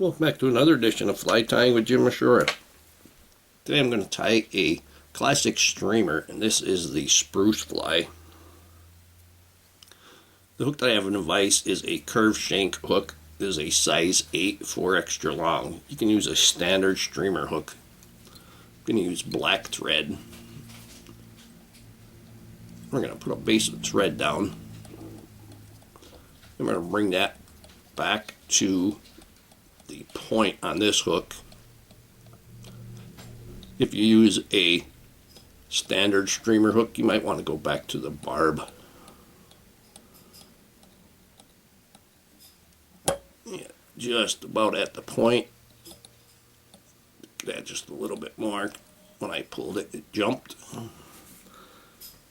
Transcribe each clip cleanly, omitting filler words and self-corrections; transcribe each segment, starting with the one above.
Welcome back to another edition of Fly Tying with Jim Misiura. Today I'm going to tie a classic streamer, and this is the Spruce fly. The hook that I have in the vise is a curved shank hook. It is a size 8, 4 extra long. You can use a standard streamer hook. I'm going to use black thread. We're going to put a base of thread down. I'm going to bring that back to the point on this hook. If you use a standard streamer hook, you might want to go back to the barb. Yeah, just about at the point. Add just a little bit more. When I pulled it, it jumped. I'm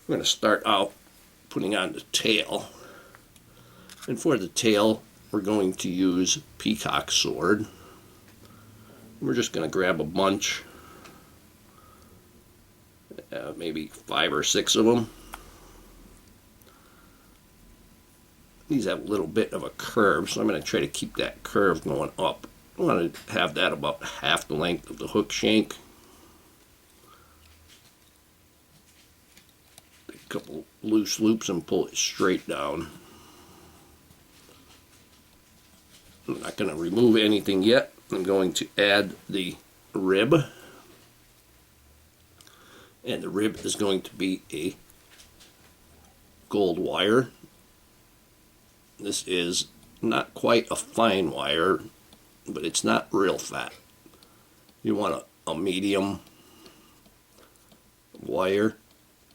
going to start out putting on the tail. And for the tail, we're going to use Peacock sword. We're just going to grab a bunch, maybe 5 or 6 of them. These have a little bit of a curve, so I'm going to try to keep that curve going up. I want to have that about half the length of the hook shank. Take a couple loose loops and pull it straight down. I'm not going to remove anything yet. I'm going to add the rib. And the rib is going to be a gold wire. This is not quite a fine wire, but it's not real fat. You want a medium wire,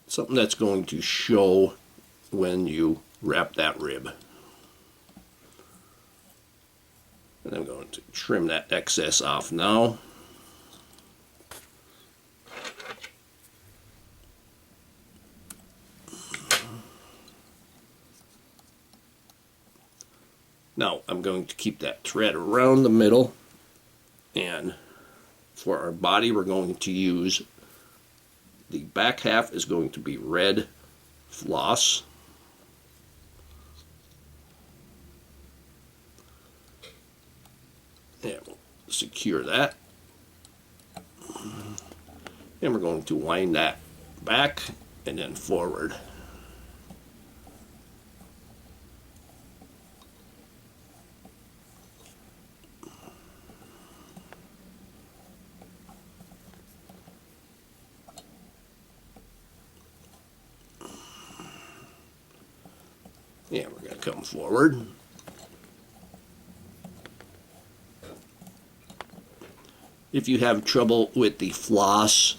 something that's going to show when you wrap that rib. And I'm going to trim that excess off now. Now I'm going to keep that thread around the middle, and for our body we're going to use the back half is going to be red floss. And we'll secure that. And we're going to wind that back and then forward. Yeah, we're going to come forward. If you have trouble with the floss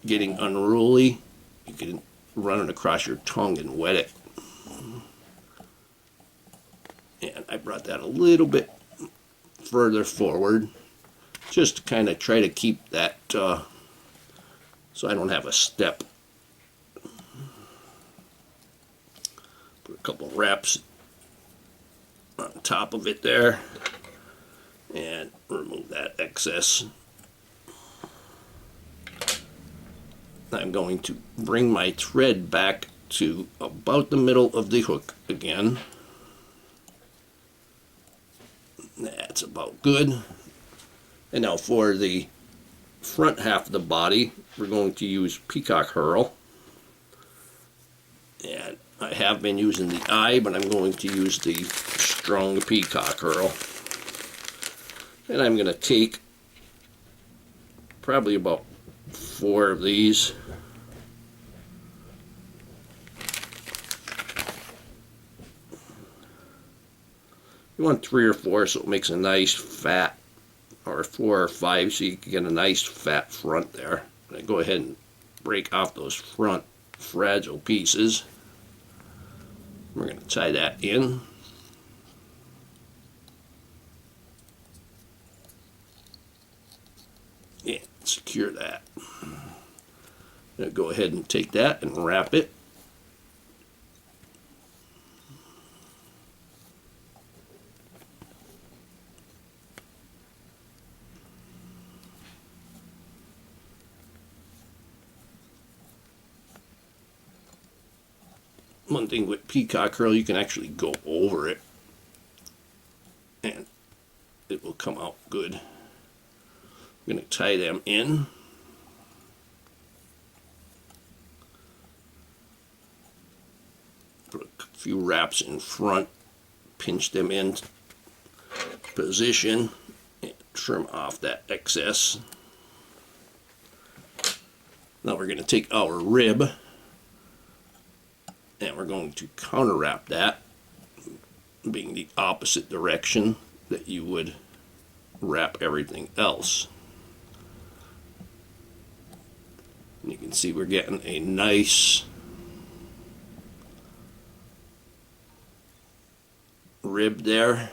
getting unruly, you can run it across your tongue and wet it. And I brought that a little bit further forward, just to kind of try to keep that so I don't have a step. Put a couple wraps on top of it there. And remove that excess. I'm going to bring my thread back to about the middle of the hook again. That's about good. And now for the front half of the body, we're going to use Peacock Herl. And I have been using the eye, but I'm going to use the strong Peacock Herl. And I'm going to take probably about 4 of these. You want 3 or 4 so it makes a nice fat, or 4 or 5 so you can get a nice fat front there. And I go ahead and break off those front fragile pieces. We're going to tie that in. Yeah, secure that. Now go ahead and take that and wrap it. One thing with Peacock Herl, you can actually go over it and it will tie them in. Put a few wraps in front, pinch them in position, and trim off that excess. Now we're going to take our rib and we're going to counter wrap that, being the opposite direction that you would wrap everything else. And you can see we're getting a nice rib there.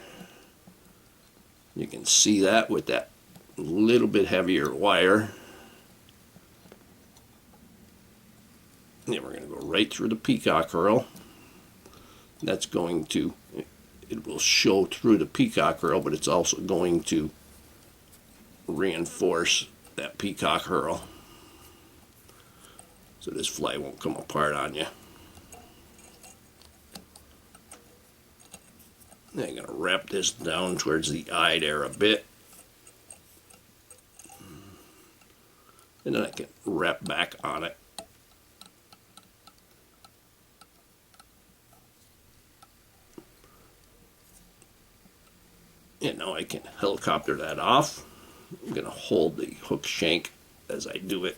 You can see that with that little bit heavier wire. And then we're going to go right through the Peacock Herl. That's going to, it will show through the Peacock Herl, but it's also going to reinforce that Peacock Herl, so this fly won't come apart on you. Then I'm going to wrap this down towards the eye there a bit. And then I can wrap back on it. And now I can helicopter that off. I'm going to hold the hook shank as I do it.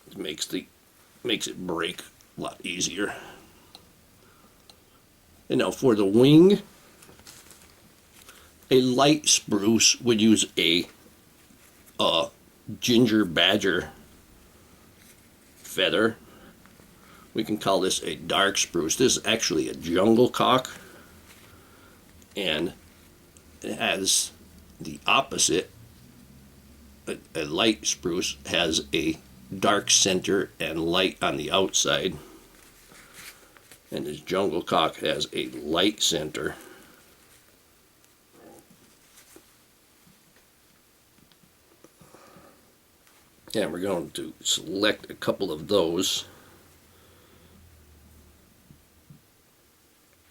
It makes it break a lot easier. And now for the wing, a light spruce would use a ginger badger feather. We can call this a dark spruce. This is actually a jungle cock, and it has the opposite. A light spruce has a dark center and light on the outside, and this jungle cock has a light center. And we're going to select a couple of those.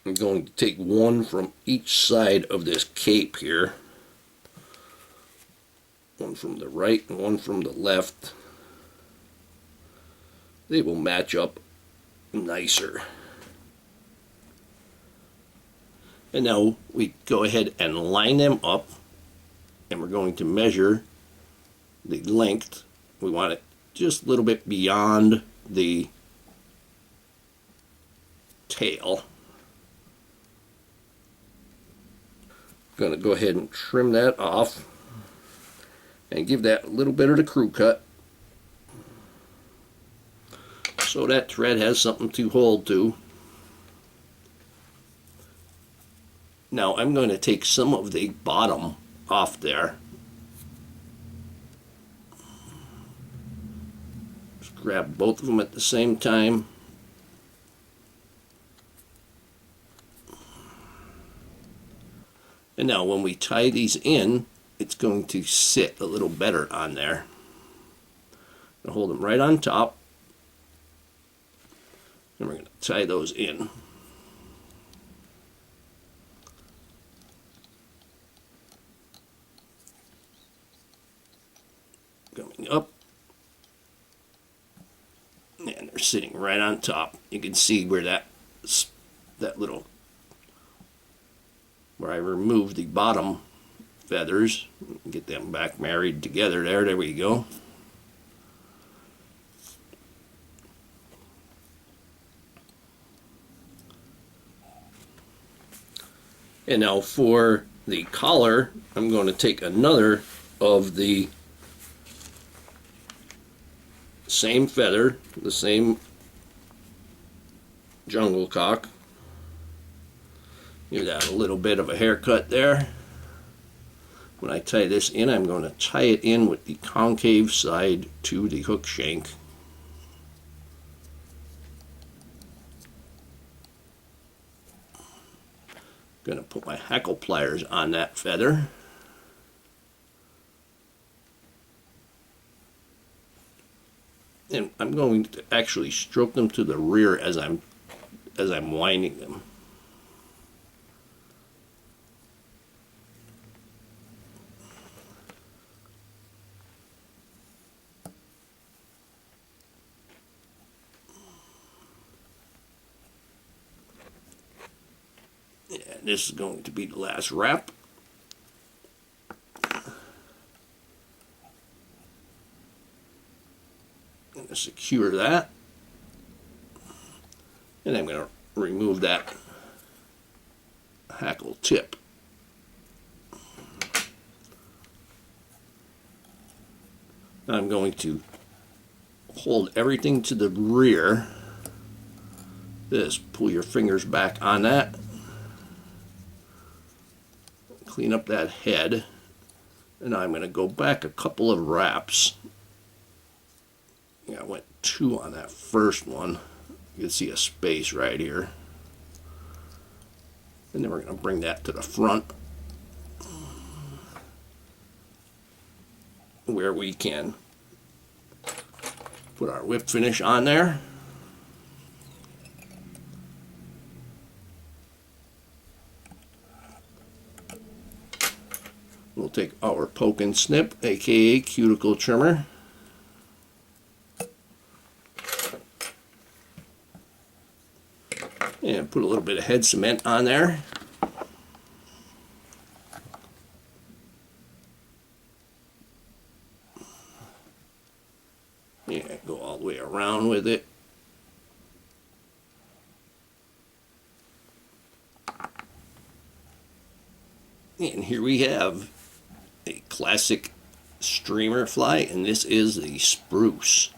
I'm going to take one from each side of this cape here. One from the right and one from the left. They will match up nicer. And now we go ahead and line them up, and we're going to measure the length. We want it just a little bit beyond the tail. Going to go ahead and trim that off and give that a little bit of the crew cut so that thread has something to hold to. Now I'm going to take some of the bottom off there. Just grab both of them at the same time. And now when we tie these in, it's going to sit a little better on there. I'll hold them right on top, and we're going to tie those in. Coming up, and they're sitting right on top. You can see where that little, where I removed the bottom feathers, get them back married together there. There we go. And now for the collar, I'm going to take another of the same feather, the same jungle cock. Give that a little bit of a haircut there. When I tie this in, I'm going to tie it in with the concave side to the hook shank. Going to put my hackle pliers on that feather. And I'm going to actually stroke them to the rear as I'm winding them. And this is going to be the last wrap. I'm going to secure that. And I'm going to remove that Hackle tip. I'm going to hold everything to the rear. Just pull your fingers back on that. Clean up that head. And I'm going to go back a couple of wraps. Yeah, I went 2 on that first one. You can see a space right here. And then we're going to bring that to the front, where we can put our whip finish on there. We'll take our poke and snip, aka cuticle trimmer, and put a little bit of head cement on there. Yeah, go all the way around with it. And here we have a classic streamer fly, and this is the Spruce.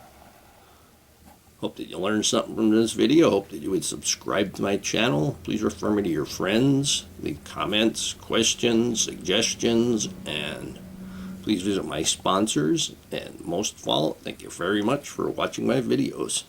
Hope that you learned something from this video. Hope that you would subscribe to my channel. Please refer me to your friends. Leave comments, questions, suggestions, and please visit my sponsors. And most of all, thank you very much for watching my videos.